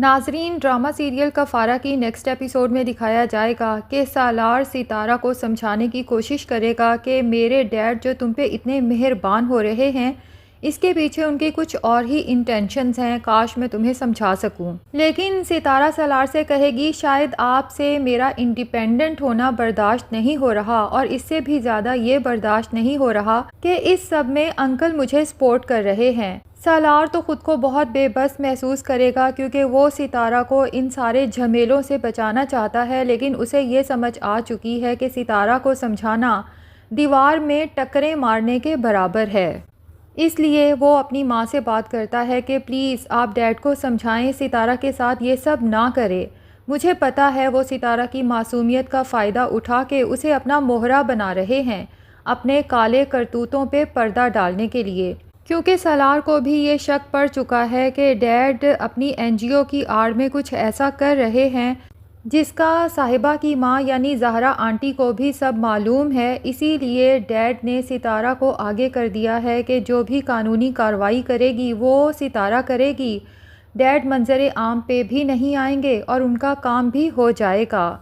ناظرین، drama serial کفارہ کی نیکسٹ ایپیسوڈ میں دکھایا جائے گا کہ سالار ستارہ کو سمجھانے کی کوشش کرے گا کہ میرے ڈیڈ جو تم پہ اتنے مہربان ہو رہے ہیں، اس کے پیچھے ان کی کچھ اور ہی انٹینشنز ہیں، کاش میں تمہیں سمجھا سکوں۔ لیکن ستارہ سالار سے کہے گی شاید آپ سے میرا انڈیپینڈنٹ ہونا برداشت نہیں ہو رہا، اور اس سے بھی زیادہ یہ برداشت نہیں ہو رہا کہ اس سب میں انکل مجھے سپورٹ کر رہے ہیں۔ سالار تو خود کو بہت بے بس محسوس کرے گا کیونکہ وہ ستارہ کو ان سارے جھمیلوں سے بچانا چاہتا ہے، لیکن اسے یہ سمجھ آ چکی ہے کہ ستارہ کو سمجھانا دیوار میں ٹکریں مارنے کے برابر ہے۔ اس لیے وہ اپنی ماں سے بات کرتا ہے کہ پلیز آپ ڈیڈ کو سمجھائیں ستارہ کے ساتھ یہ سب نہ کرے۔ مجھے پتا ہے وہ ستارہ کی معصومیت کا فائدہ اٹھا کے اسے اپنا مہرہ بنا رہے ہیں، اپنے کالے کرتوتوں پہ پردہ ڈالنے کے لیے، کیونکہ سالار کو بھی یہ شک پڑ چکا ہے کہ ڈیڈ اپنی NGO کی آڑ میں کچھ ایسا کر رہے ہیں جس کا صاحبہ کی ماں یعنی زہرا آنٹی کو بھی سب معلوم ہے۔ اسی لیے ڈیڈ نے ستارہ کو آگے کر دیا ہے کہ جو بھی قانونی کارروائی کرے گی وہ ستارہ کرے گی، ڈیڈ منظر عام پہ بھی نہیں آئیں گے اور ان کا کام بھی ہو جائے گا۔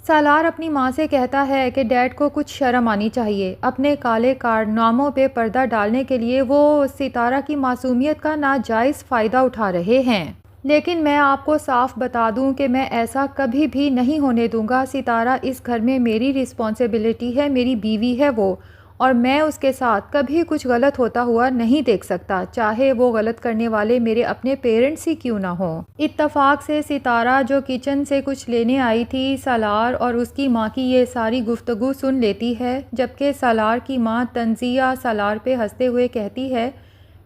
سالار اپنی ماں سے کہتا ہے کہ ڈیڈ کو کچھ شرم آنی چاہیے، اپنے کالے کارناموں پہ پردہ ڈالنے کے لیے وہ ستارہ کی معصومیت کا ناجائز فائدہ اٹھا رہے ہیں۔ لیکن میں آپ کو صاف بتا دوں کہ میں ایسا کبھی بھی نہیں ہونے دوں گا۔ ستارہ اس گھر میں میری رسپانسبلٹی ہے، میری بیوی ہے وہ، اور میں اس کے ساتھ کبھی کچھ غلط ہوتا ہوا نہیں دیکھ سکتا، چاہے وہ غلط کرنے والے میرے اپنے پیرنٹس ہی کیوں نہ ہوں۔ اتفاق سے ستارہ جو کچن سے کچھ لینے آئی تھی، سالار اور اس کی ماں کی یہ ساری گفتگو سن لیتی ہے، جبکہ سالار کی ماں تنزیہ سالار پہ ہنستے ہوئے کہتی ہے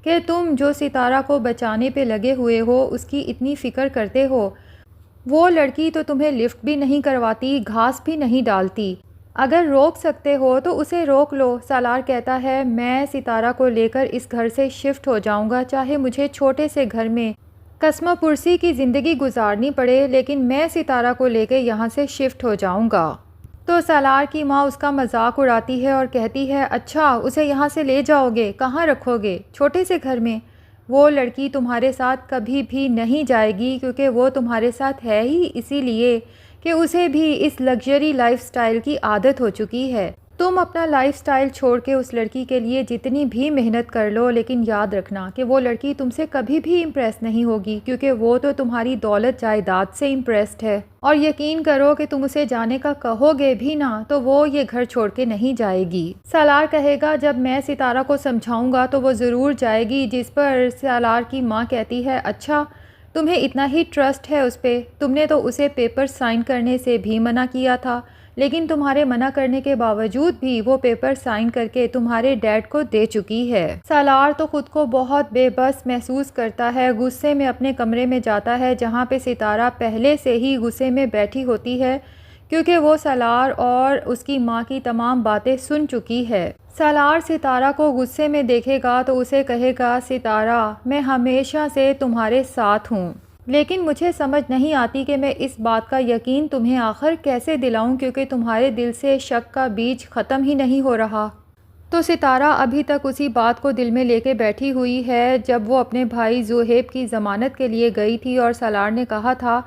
کہ تم جو ستارہ کو بچانے پہ لگے ہوئے ہو، اس کی اتنی فکر کرتے ہو، وہ لڑکی تو تمہیں لفٹ بھی نہیں کرواتی، گھاس بھی نہیں ڈالتی، اگر روک سکتے ہو تو اسے روک لو۔ سالار کہتا ہے میں ستارہ کو لے کر اس گھر سے شفٹ ہو جاؤں گا، چاہے مجھے چھوٹے سے گھر میں قسمہ پرسی کی زندگی گزارنی پڑے، لیکن میں ستارہ کو لے کے یہاں سے شفٹ ہو جاؤں گا۔ تو سالار کی ماں اس کا مذاق اڑاتی ہے اور کہتی ہے اچھا اسے یہاں سے لے جاؤ گے، کہاں رکھو گے؟ چھوٹے سے گھر میں؟ وہ لڑکی تمہارے ساتھ کبھی بھی نہیں جائے گی، کیونکہ وہ تمہارے ساتھ ہے ہی اسی لیے کہ اسے بھی اس لگژری لائف سٹائل کی عادت ہو چکی ہے۔ تم اپنا لائف سٹائل چھوڑ کے اس لڑکی کے لیے جتنی بھی محنت کر لو، لیکن یاد رکھنا کہ وہ لڑکی تم سے کبھی بھی امپریس نہیں ہوگی، کیونکہ وہ تو تمہاری دولت جائیداد سے امپریسڈ ہے، اور یقین کرو کہ تم اسے جانے کا کہو گے بھی نا تو وہ یہ گھر چھوڑ کے نہیں جائے گی۔ سالار کہے گا جب میں ستارہ کو سمجھاؤں گا تو وہ ضرور جائے گی، جس پر سالار کی ماں کہتی ہے اچھا تمہیں اتنا ہی ٹرسٹ ہے اس پہ، تم نے تو اسے پیپر سائن کرنے سے بھی منع کیا تھا، لیکن تمہارے منع کرنے کے باوجود بھی وہ پیپر سائن کر کے تمہارے ڈیڈ کو دے چکی ہے۔ سالار تو خود کو بہت بے بس محسوس کرتا ہے، غصے میں اپنے کمرے میں جاتا ہے جہاں پہ ستارہ پہلے سے ہی غصے میں بیٹھی ہوتی ہے، کیونکہ وہ سالار اور اس کی ماں کی تمام باتیں سن چکی ہے۔ سالار ستارہ کو غصے میں دیکھے گا تو اسے کہے گا ستارہ میں ہمیشہ سے تمہارے ساتھ ہوں، لیکن مجھے سمجھ نہیں آتی کہ میں اس بات کا یقین تمہیں آخر کیسے دلاؤں، کیونکہ تمہارے دل سے شک کا بیج ختم ہی نہیں ہو رہا۔ تو ستارہ ابھی تک اسی بات کو دل میں لے کے بیٹھی ہوئی ہے جب وہ اپنے بھائی زہیب کی ضمانت کے لیے گئی تھی اور سالار نے کہا تھا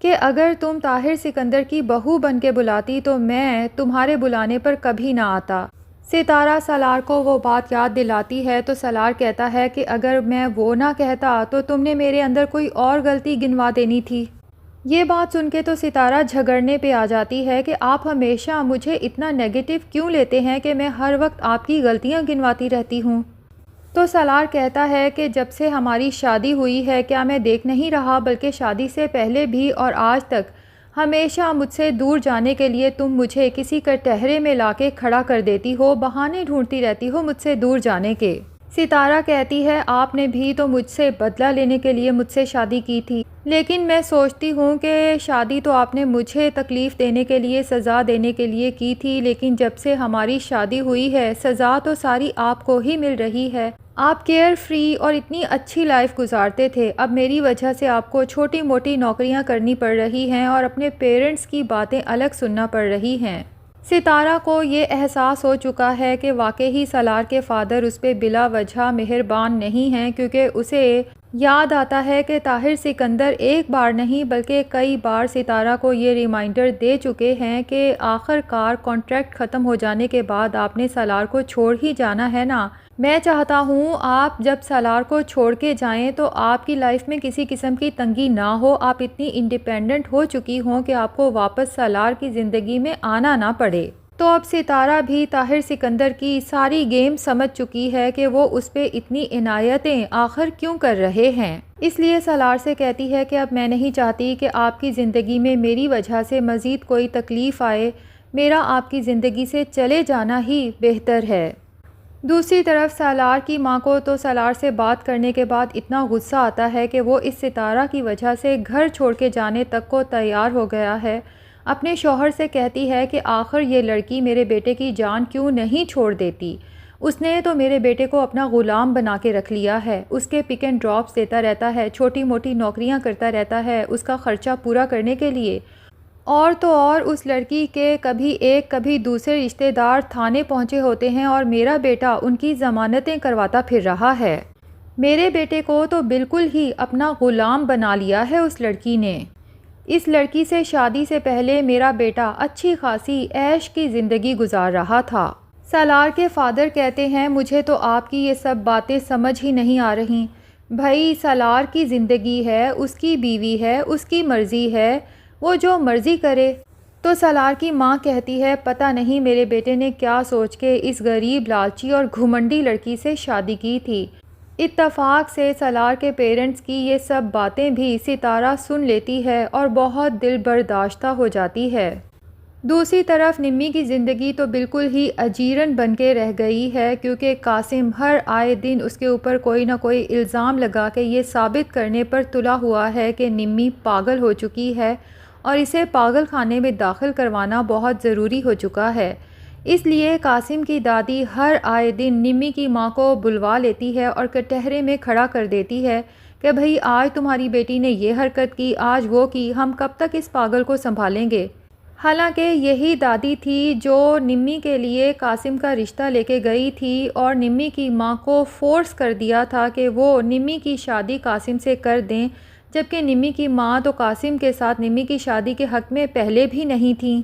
کہ اگر تم طاہر سکندر کی بہو بن کے بلاتی تو میں تمہارے بلانے پر کبھی نہ آتا۔ ستارہ سالار کو وہ بات یاد دلاتی ہے تو سالار کہتا ہے کہ اگر میں وہ نہ کہتا تو تم نے میرے اندر کوئی اور غلطی گنوا دینی تھی۔ یہ بات سن کے تو ستارہ جھگڑنے پہ آ جاتی ہے کہ آپ ہمیشہ مجھے اتنا نیگیٹو کیوں لیتے ہیں کہ میں ہر وقت آپ کی غلطیاں گنواتی رہتی ہوں۔ تو سالار کہتا ہے کہ جب سے ہماری شادی ہوئی ہے کیا میں دیکھ نہیں رہا، بلکہ شادی سے پہلے بھی اور آج تک ہمیشہ مجھ سے دور جانے کے لیے تم مجھے کسی کٹہرے میں لا کے کھڑا کر دیتی ہو، بہانے ڈھونڈتی رہتی ہو مجھ سے دور جانے کے۔ ستارہ کہتی ہے آپ نے بھی تو مجھ سے بدلہ لینے کے لیے مجھ سے شادی کی تھی، لیکن میں سوچتی ہوں کہ شادی تو آپ نے مجھے تکلیف دینے کے لیے، سزا دینے کے لیے کی تھی، لیکن جب سے ہماری شادی ہوئی ہے سزا تو ساری آپ کو ہی مل رہی ہے۔ آپ کیئر فری اور اتنی اچھی لائف گزارتے تھے، اب میری وجہ سے آپ کو چھوٹی موٹی نوکریاں کرنی پڑ رہی ہیں اور اپنے پیرنٹس کی باتیں الگ سننا پڑ رہی ہیں۔ ستارہ کو یہ احساس ہو چکا ہے کہ واقعی سالار کے فادر اس پہ بلا وجہ مہربان نہیں ہیں، کیونکہ اسے یاد آتا ہے کہ طاہر سکندر ایک بار نہیں بلکہ کئی بار ستارہ کو یہ ریمائنڈر دے چکے ہیں کہ آخر کار کانٹریکٹ ختم ہو جانے کے بعد آپ نے سالار کو چھوڑ ہی جانا ہے نا۔ میں چاہتا ہوں آپ جب سالار کو چھوڑ کے جائیں تو آپ کی لائف میں کسی قسم کی تنگی نہ ہو، آپ اتنی انڈیپینڈنٹ ہو چکی ہوں کہ آپ کو واپس سالار کی زندگی میں آنا نہ پڑے۔ تو اب ستارہ بھی طاہر سکندر کی ساری گیم سمجھ چکی ہے کہ وہ اس پہ اتنی عنایتیں آخر کیوں کر رہے ہیں۔ اس لیے سالار سے کہتی ہے کہ اب میں نہیں چاہتی کہ آپ کی زندگی میں میری وجہ سے مزید کوئی تکلیف آئے، میرا آپ کی زندگی سے چلے جانا ہی بہتر ہے۔ دوسری طرف سالار کی ماں کو تو سالار سے بات کرنے کے بعد اتنا غصہ آتا ہے کہ وہ اس ستارہ کی وجہ سے گھر چھوڑ کے جانے تک کو تیار ہو گیا ہے۔ اپنے شوہر سے کہتی ہے کہ آخر یہ لڑکی میرے بیٹے کی جان کیوں نہیں چھوڑ دیتی، اس نے تو میرے بیٹے کو اپنا غلام بنا کے رکھ لیا ہے، اس کے پک اینڈ ڈراپس دیتا رہتا ہے، چھوٹی موٹی نوکریاں کرتا رہتا ہے اس کا خرچہ پورا کرنے کے لیے، اور تو اور اس لڑکی کے کبھی ایک کبھی دوسرے رشتہ دار تھانے پہنچے ہوتے ہیں اور میرا بیٹا ان کی ضمانتیں کرواتا پھر رہا ہے۔ میرے بیٹے کو تو بالکل ہی اپنا غلام بنا لیا ہے اس لڑکی نے۔ اس لڑکی سے شادی سے پہلے میرا بیٹا اچھی خاصی عیش کی زندگی گزار رہا تھا۔ سالار کے فادر کہتے ہیں مجھے تو آپ کی یہ سب باتیں سمجھ ہی نہیں آ رہی۔ بھائی سالار کی زندگی ہے، اس کی بیوی ہے، اس کی مرضی ہے، وہ جو مرضی کرے۔ تو سالار کی ماں کہتی ہے پتہ نہیں میرے بیٹے نے کیا سوچ کے اس غریب لالچی اور گھمنڈی لڑکی سے شادی کی تھی۔ اتفاق سے سالار کے پیرنٹس کی یہ سب باتیں بھی ستارہ سن لیتی ہے اور بہت دل برداشتہ ہو جاتی ہے۔ دوسری طرف نمی کی زندگی تو بالکل ہی اجیرن بن کے رہ گئی ہے، کیونکہ قاسم ہر آئے دن اس کے اوپر کوئی نہ کوئی الزام لگا کے یہ ثابت کرنے پر تلا ہوا ہے کہ نمی پاگل ہو چکی ہے اور اسے پاگل خانے میں داخل کروانا بہت ضروری ہو چکا ہے۔ اس لیے قاسم کی دادی ہر آئے دن نمی کی ماں کو بلوا لیتی ہے اور کٹہرے میں کھڑا کر دیتی ہے کہ بھئی آج تمہاری بیٹی نے یہ حرکت کی، آج وہ کی، ہم کب تک اس پاگل کو سنبھالیں گے۔ حالانکہ یہی دادی تھی جو نمی کے لیے قاسم کا رشتہ لے کے گئی تھی اور نمی کی ماں کو فورس کر دیا تھا کہ وہ نمی کی شادی قاسم سے کر دیں، جبکہ نمی کی ماں تو قاسم کے ساتھ نمی کی شادی کے حق میں پہلے بھی نہیں تھیں۔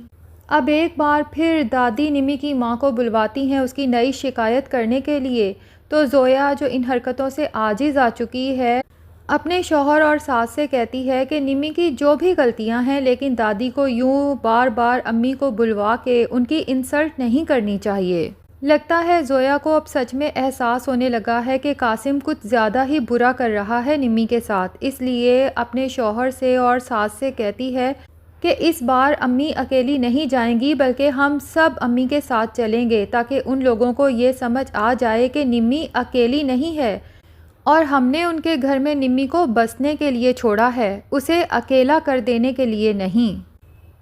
اب ایک بار پھر دادی نمی کی ماں کو بلواتی ہیں اس کی نئی شکایت کرنے کے لیے، تو زویا جو ان حرکتوں سے عاجز آ چکی ہے اپنے شوہر اور ساس سے کہتی ہے کہ نمی کی جو بھی غلطیاں ہیں لیکن دادی کو یوں بار بار امی کو بلوا کے ان کی انسلٹ نہیں کرنی چاہیے۔ لگتا ہے زویا کو اب سچ میں احساس ہونے لگا ہے کہ قاسم کچھ زیادہ ہی برا کر رہا ہے نمی کے ساتھ، اس لیے اپنے شوہر سے اور ساس سے کہتی ہے کہ اس بار امی اکیلی نہیں جائیں گی بلکہ ہم سب امی کے ساتھ چلیں گے تاکہ ان لوگوں کو یہ سمجھ آ جائے کہ نمی اکیلی نہیں ہے اور ہم نے ان کے گھر میں نمی کو بسنے کے لیے چھوڑا ہے، اسے اکیلا کر دینے کے لیے نہیں۔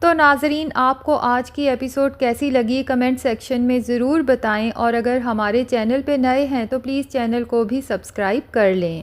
تو ناظرین آپ کو آج کی ایپیسوڈ کیسی لگی کمنٹ سیکشن میں ضرور بتائیں، اور اگر ہمارے چینل پہ نئے ہیں تو پلیز چینل کو بھی سبسکرائب کر لیں۔